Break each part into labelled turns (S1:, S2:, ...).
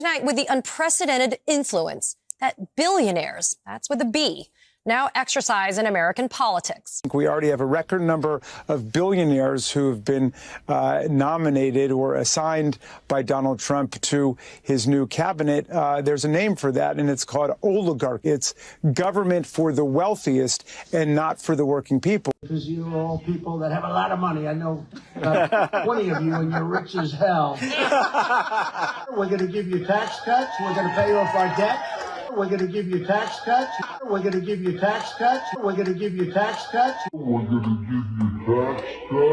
S1: Tonight, with the unprecedented influence that billionaires, that's with a B, now exercise in American politics.
S2: We already have a record number of billionaires who have been nominated or assigned by Donald Trump to his new cabinet. There's a name for that, and it's called oligarchy. It's government for the wealthiest and not for the working people.
S3: Because you're all people that have a lot of money. I know 20 of you, and you're rich as hell. We're going to give you tax cuts. We're going to pay off our debt. We're going to give you tax cuts. We're going to give you tax cuts. We're going to give you tax cuts. We're going to give you tax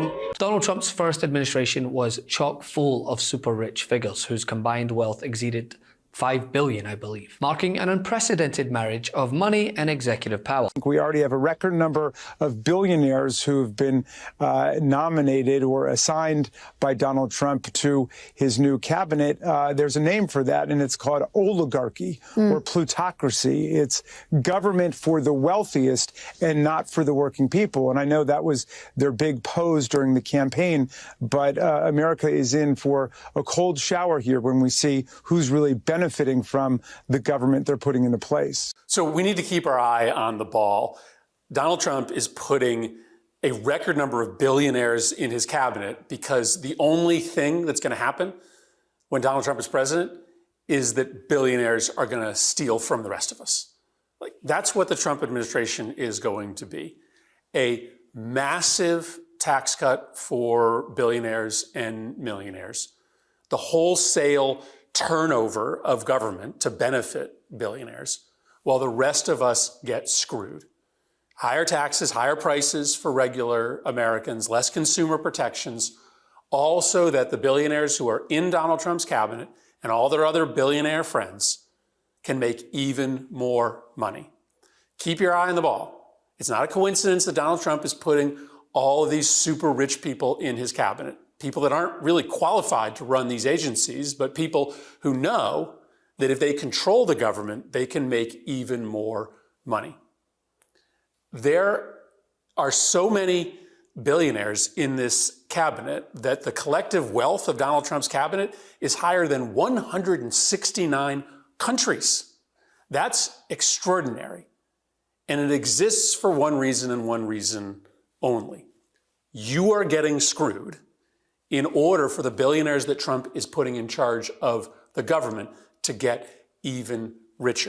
S3: cuts.
S4: Donald Trump's first administration was chock full of super rich figures whose combined wealth exceeded $5 billion, I believe, marking an unprecedented marriage of money and executive power.
S2: We already have a record number of billionaires who have been nominated or assigned by Donald Trump to his new cabinet. There's a name for that, and it's called oligarchy or plutocracy. It's government for the wealthiest and not for the working people. And I know that was their big pose during the campaign, but America is in for a cold shower here when we see who's really benefiting from the government they're putting into place.
S5: So we need to keep our eye on the ball. Donald Trump is putting a record number of billionaires in his cabinet because the only thing that's going to happen when Donald Trump is president is that billionaires are going to steal from the rest of us. Like, that's what the Trump administration is going to be. A massive tax cut for billionaires and millionaires. The wholesale turnover of government to benefit billionaires, while the rest of us get screwed. Higher taxes, higher prices for regular Americans, less consumer protections, all so that the billionaires who are in Donald Trump's cabinet and all their other billionaire friends can make even more money. Keep your eye on the ball. It's not a coincidence that Donald Trump is putting all of these super rich people in his cabinet. People that aren't really qualified to run these agencies, but people who know that if they control the government, they can make even more money. There are so many billionaires in this cabinet that the collective wealth of Donald Trump's cabinet is higher than 169 countries. That's extraordinary. And it exists for one reason and one reason only. You are getting screwed in order for the billionaires that Trump is putting in charge of the government to get even richer.